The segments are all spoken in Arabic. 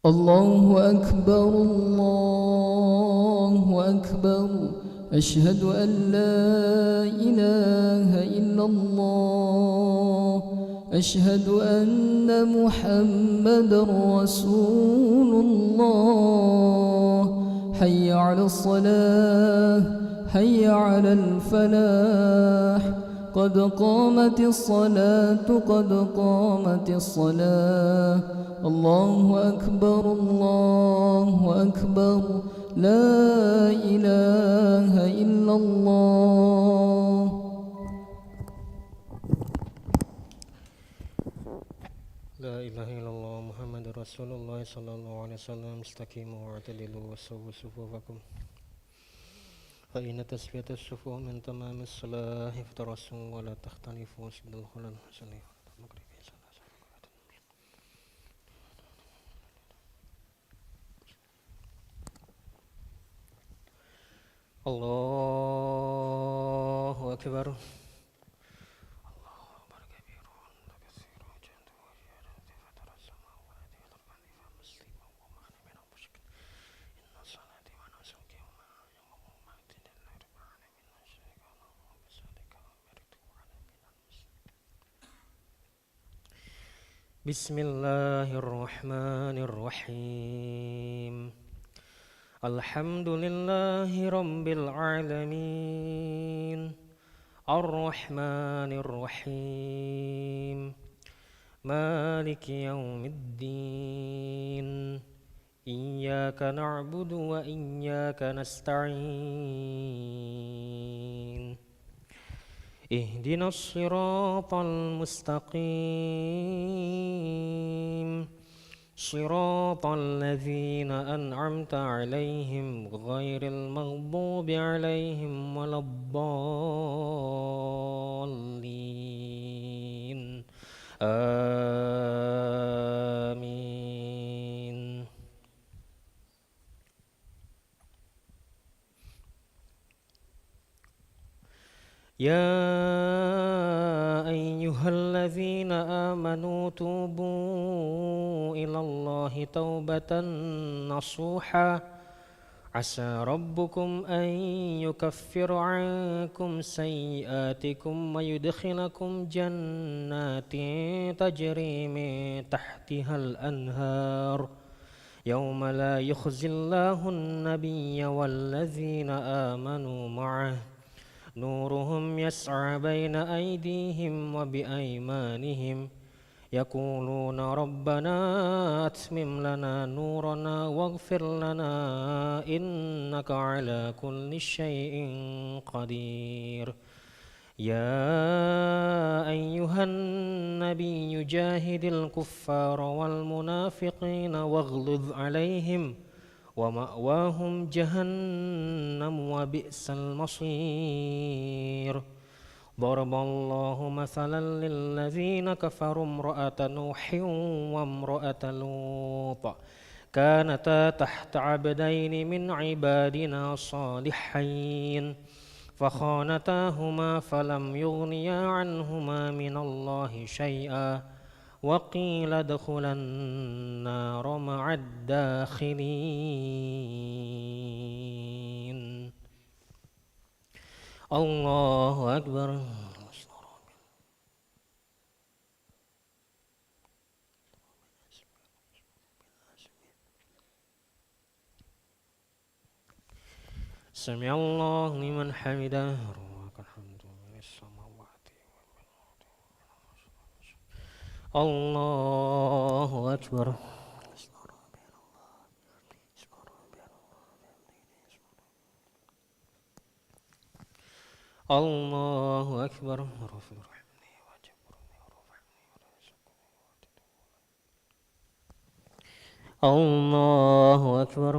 الله أكبر الله أكبر أشهد أن لا إله إلا الله أشهد أن محمدا رسول الله حي على الصلاة حي على الفلاح قد قامت الصلاة قد قامت الصلاة الله أكبر الله أكبر لا إله إلا الله. لا إله إلا الله محمد رسول الله صلى الله عليه وسلم استقيموا واعتدلوا وسووا صفوفكم فإن تسوية الصفوف من تمام الصلاة افترسوا ولا تختلفوا سد الخلل الله أكبر بسم الله الرحمن الرحيم الحمد لله رب العالمين الرحمن الرحيم مالك يوم الدين إياك نعبد وإياك نستعين اهدنا الصراط المستقيم صراط الذين أنعمت عليهم غير المغضوب عليهم ولا الضالين آمين. يا أيها الذين آمنوا توبوا إلى الله توبة نصوحا عسى ربكم أن يكفر عنكم سيئاتكم ويدخلكم جنات تجري من تحتها الأنهار يوم لا يخزي الله النبي والذين آمنوا معه نورهم يسعى بين أيديهم وبأيمانهم يقولون ربنا أتمم لنا نورنا واغفر لنا إنك على كل شيء قدير. يا أيها النبي جاهد الكفار والمنافقين واغلظ عليهم ومأواهم جهنم وبئس المصير. ضرب الله مثلا للذين كفروا امرأة نوح وامرأة لوط كانتا تحت عبدين من عبادنا صالحين فخانتاهما فلم يغنيا عنهما من الله شيئا وقيل ادخلا النار مع الداخلين. الله أكبر. سمع الله لمن حمده. الله أكبر. الله أكبر. الله أكبر.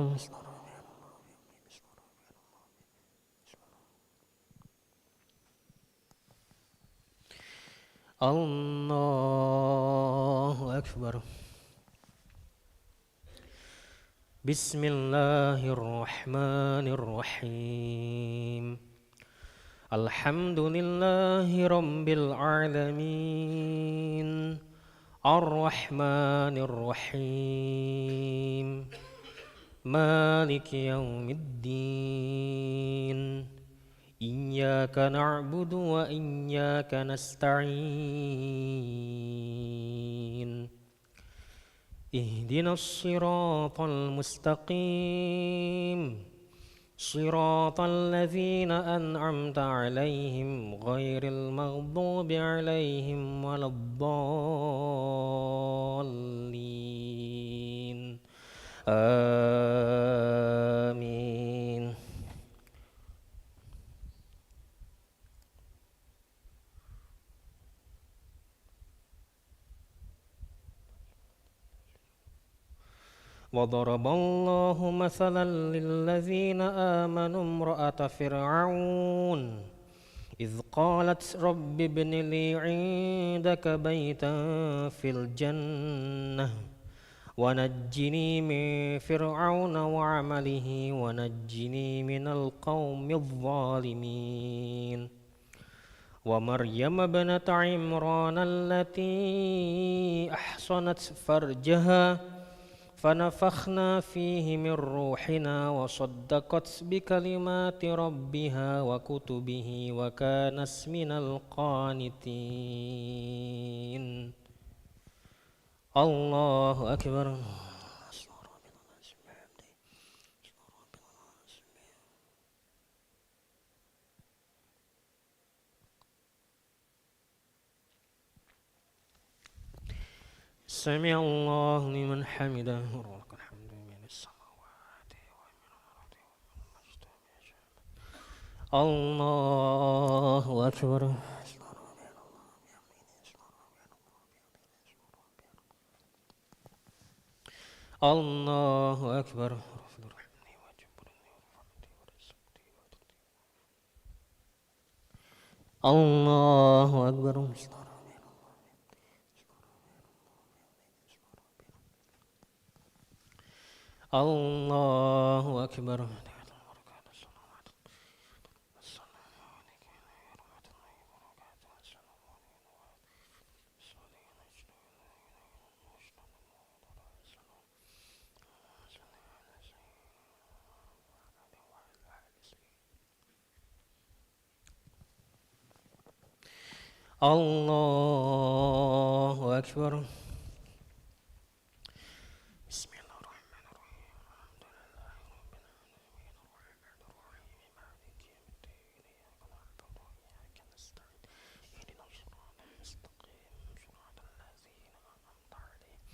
الله أكبر. بسم الله الرحمن الرحيم الحمد لله رب العالمين الرحمن الرحيم مالك يوم الدين إياك نعبد وإياك نستعين اهدنا الصراط المستقيم صراط الذين أنعمت عليهم غير المغضوب عليهم ولا الضالين آمين. وضرب الله مثلا للذين آمنوا امرأة فرعون إذ قالت رب ابن لي عندك بيتا في الجنة ونجني من فرعون وعمله ونجني من القوم الظالمين ومريم ابنة عمران التي أحصنت فرجها فنفخنا فيه من روحنا وصدقت بكلمات ربها وكتبه وكانت من القانتين. الله أكبر. سمع الله لمن حمده ولك الحمد من السماوات ومن الأرض الله أكبر. الله أكبر. الله أكبر. الله أكبر. الله أكبر. بسم الله الرحمن الرحيم الحمد لله رب العالمين الرحمن الرحيم مالك يوم الدين إياك نعبد وإياك نستعين اهدنا الصراط المستقيم صراط الذين أنعمت عليهم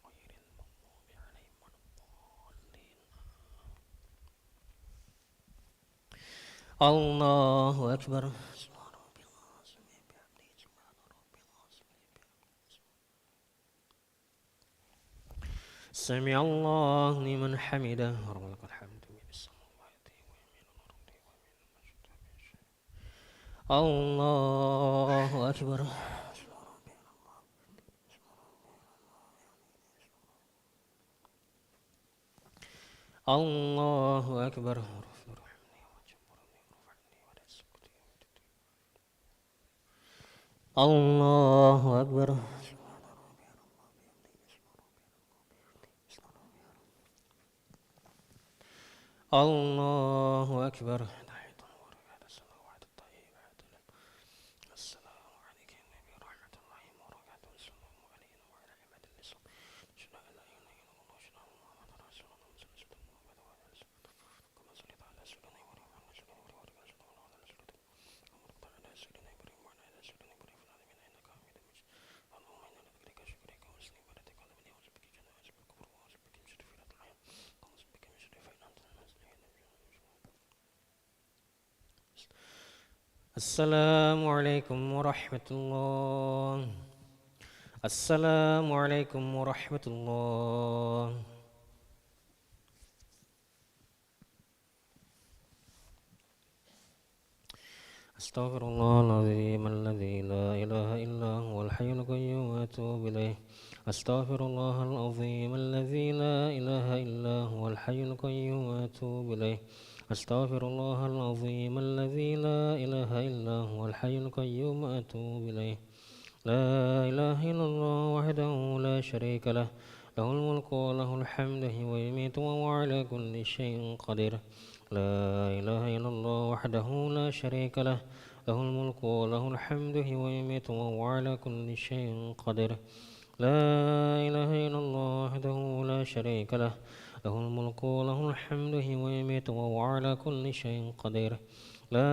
غير المغضوب عليهم ولا الضالين. الله أكبر. سمع الله لمن حمده ولك الحمد من السماوات ومن الأرض ومن الله أكبر. الله أكبر. الله أكبر. الله أكبر. السلام عليك يا نبي رحمة الله وبركاته. السلام علينا وعلى عباد الإسلام. أشهد أن لا إله إلا الله وأشهد أن محمدا رسول الله صلى الله عليه وسلم. كما صليت على سيدنا إبراهيم وعلى سيدنا إبراهيم وعلى سيدنا إبراهيم وعلى سيدنا إبراهيم في العالمين إنك حميد مجيد. اللهم إنا نذكرك شكرك وحسن عبادتك على من يعوذ بك جنة ويعوذ بك كفر ويعوذ بك من شر فتنة الحياة ويعوذ بك من شر فإن أنت السلام عليكم ورحمة الله. السلام عليكم ورحمة الله. أستغفر الله العظيم الذي لا إله إلا هو الحي القيوم وأتوب إليه. أستغفر الله العظيم الذي لا إله إلا هو الحي القيوم وأتوب إليه. أستغفر الله العظيم الذي لا إله إلا هو الحي القيوم وأتوب إليه. لا إله إلا الله وحده لا شريك له له الملك وله الحمد ويميت وهو على كل شيء قدير لا إله إلا الله وحده لا شريك له له الملك وله الحمد ويميت وهو على كل شيء قدير لا إله إلا الله وحده لا شريك له له الملك وله الحمد ويميت وهو على كل شيء قدير لا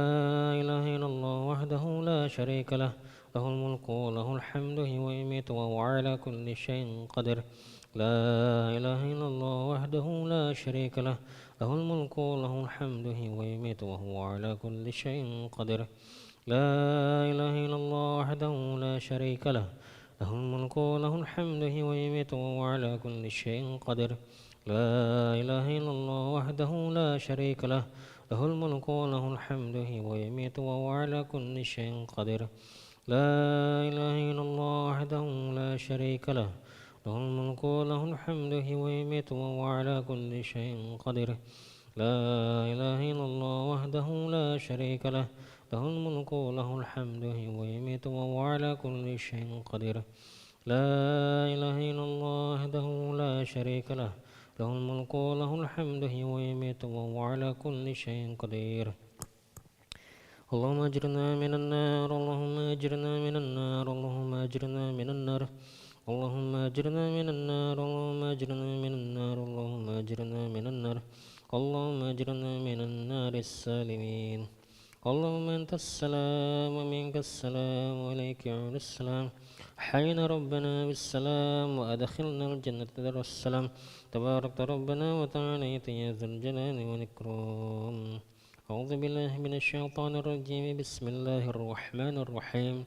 إله إلا الله وحده لا شريك له له الملك وله الحمد ويميت وهو على كل شيء قدير لا إله إلا الله وحده لا شريك له له الملك وله الحمد ويميت وهو على كل شيء قدير لا إله إلا الله وحده لا شريك له له الملك وله الحمد ويميت وهو على كل شيء قدير لا إله إلا الله وحده لا شريك له له الملك وله الحمد ويميت وهو على كل شيء قدير لا إله إلا الله وحده لا شريك له له الملك وله الحمد ويميت وهو على كل شيء قدير لا إله إلا الله وحده لا شريك له له الملك وله الحمد ويميت وهو على كل شيء قدير لا إله إلا الله وحده لا شريك له له الملك وله الحمد ويميت وهو على كل شيء قدير اللهم أجرنا من النار اللهم أجرنا من النار اللهم أجرنا من النار اللهم أجرنا من النار اللهم أجرنا من النار اللهم أجرنا من النار اللهم أجرنا من النار السالمين اللهم أنت السلام ومنك السلام وإليك يعود السلام حينا ربنا بالسلام وأدخلنا الجنة دار السلام تبارك ربنا وتعاليت يا ذا الجلال والإكرام أعوذ بالله من الشيطان الرجيم بسم الله الرحمن الرحيم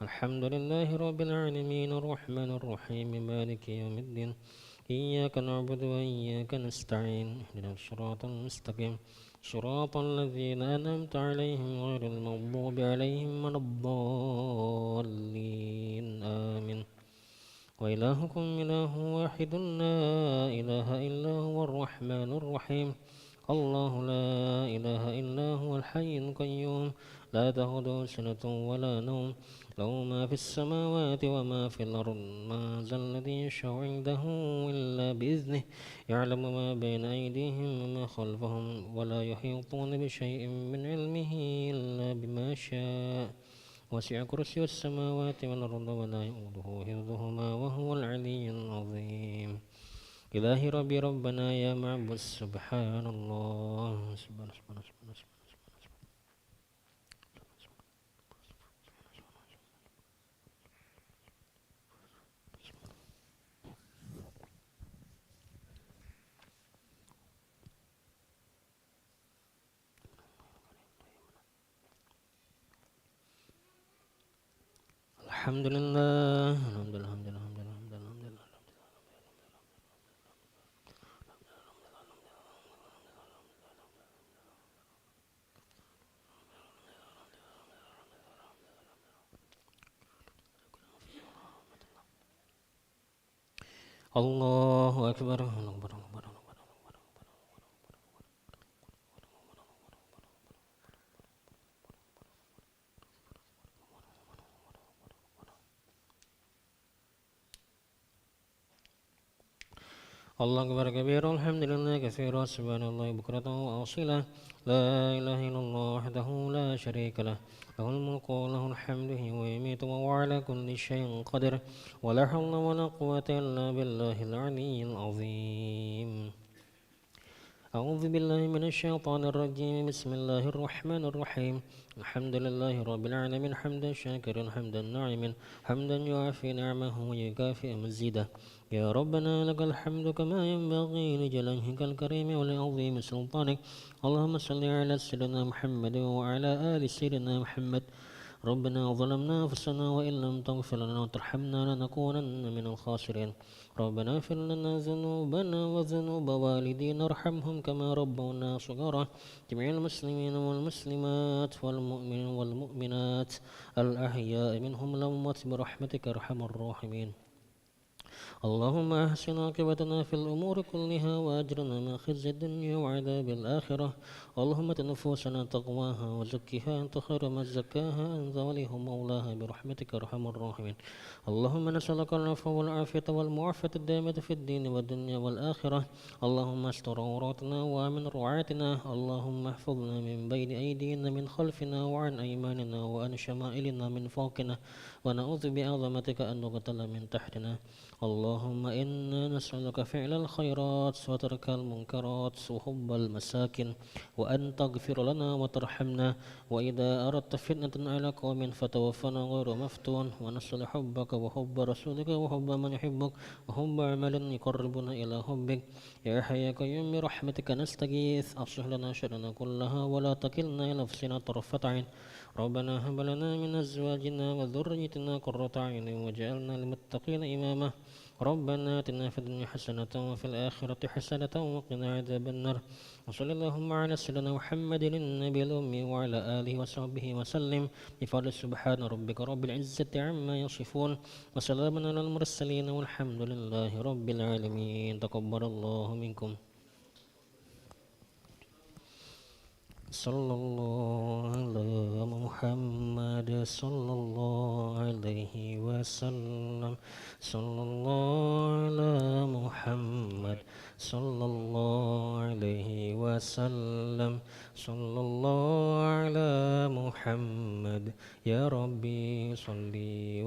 الحمد لله رب العالمين الرحمن الرحيم مالك يوم الدين إياك نعبد وإياك نستعين اهدنا الصراط المستقيم صراط الذين أنعمت عليهم غير المغضوب عليهم ولا الضالين آمين وإلهكم إله واحد لا إله إلا هو الرحمن الرحيم الله لا إله إلا هو الحي القيوم لا تأخذه سنة ولا نوم له ما في السماوات وما في الأرض ما ذا الذي يشفع عنده إلا بإذنه يعلم ما بين أيديهم وما خلفهم ولا يحيطون بشيء من علمه إلا بما شاء وسع كرسي السماوات والأرض ولا يؤوده حفظهما وهو العلي العظيم إلهي ربي ربنا يا معبد سبحان الله سبحان سبحان سبحان سبحان الحمد لله الحمد لله الحمد لله الحمد لله الحمد لله الله أكبر الله أكبر الله أكبر الله أكبر كبيرا الحمد لله كثيرا سبحان الله بكرة وأصيلا لا إله إلا الله وحده لا شريك له له الملك وله الحمد ويميت وهو على كل شيء قدير ولا حول ولا قوة إلا بالله العلي العظيم أعوذ بالله من الشيطان الرجيم بسم الله الرحمن الرحيم الحمد لله رب العالمين حمدا شاكرا حمدا ناعما حمدا يعافي نعمه ويكافئ مزيدا يا ربنا لك الحمد كما ينبغي لجلاله الكريم ولعظيم سلطانك اللهم صل على سيدنا محمد وعلى آل سيدنا محمد ربنا ظلمنا أنفسنا وإن لم تغفر لنا وترحمنا لنكونن من الخاسرين ربنا اغفر لنا ذنوبنا وذنوب والدينا ارحمهم كما ربونا صغارا جميع المسلمين والمسلمات والمؤمنين والمؤمنات الأحياء منهم الأموات برحمتك أرحم الراحمين اللهم أحسن عاقبتنا في الأمور كلها وأجرنا من خزي الدنيا وعذاب الآخرة. اللهم آت نفوسنا تقواها وزكها أنت خير من زكاها أنت وليها مولاها برحمتك يا أرحم الراحمين. اللهم نسألك العفو والعافية والمعافاة الدائمة في الدين والدنيا والآخرة. اللهم استر عوراتنا وآمن روعاتنا. اللهم احفظنا من بين أيدينا من خلفنا وعن أيماننا وعن شمائلنا من فوقنا ونعوذ بعظمتك أن نغتال من تحتنا. اللهم إنا نسألك فعل الخيرات وترك المنكرات وحب المساكن وأن تغفر لنا وترحمنا. وإذا أردت فتنة على قوم فتوفنا غير مفتون. ونسأل حبك وحب رسولك وحب من يحبك وحب عمل يقربنا إلى حبك. يا حي يا قيوم برحمتك نستغيث أصلح لنا شأننا كلها ولا تكلنا إلى نفسنا طرفة عين. ربنا هب لنا من أزواجنا وذريتنا قرة أعين واجعلنا للمتقين إماما. ربنا آتنا في الدنيا حسنة وفي الآخرة حسنة وقنا عذاب النار. وصلى اللهم على سيدنا محمد النبي الأمي وعلى آله وصحبه وسلم بفضل سبحان ربك رب العزة عما يصفون وسلام على المرسلين والحمد لله رب العالمين. تقبل الله منكم. صلى الله على محمد صلى الله عليه وسلم. صلى الله على محمد صلى الله عليه وسلم. صلى الله على محمد يا ربي صل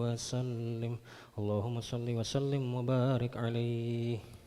وسلم. اللهم صل وسلم وبارك عليه.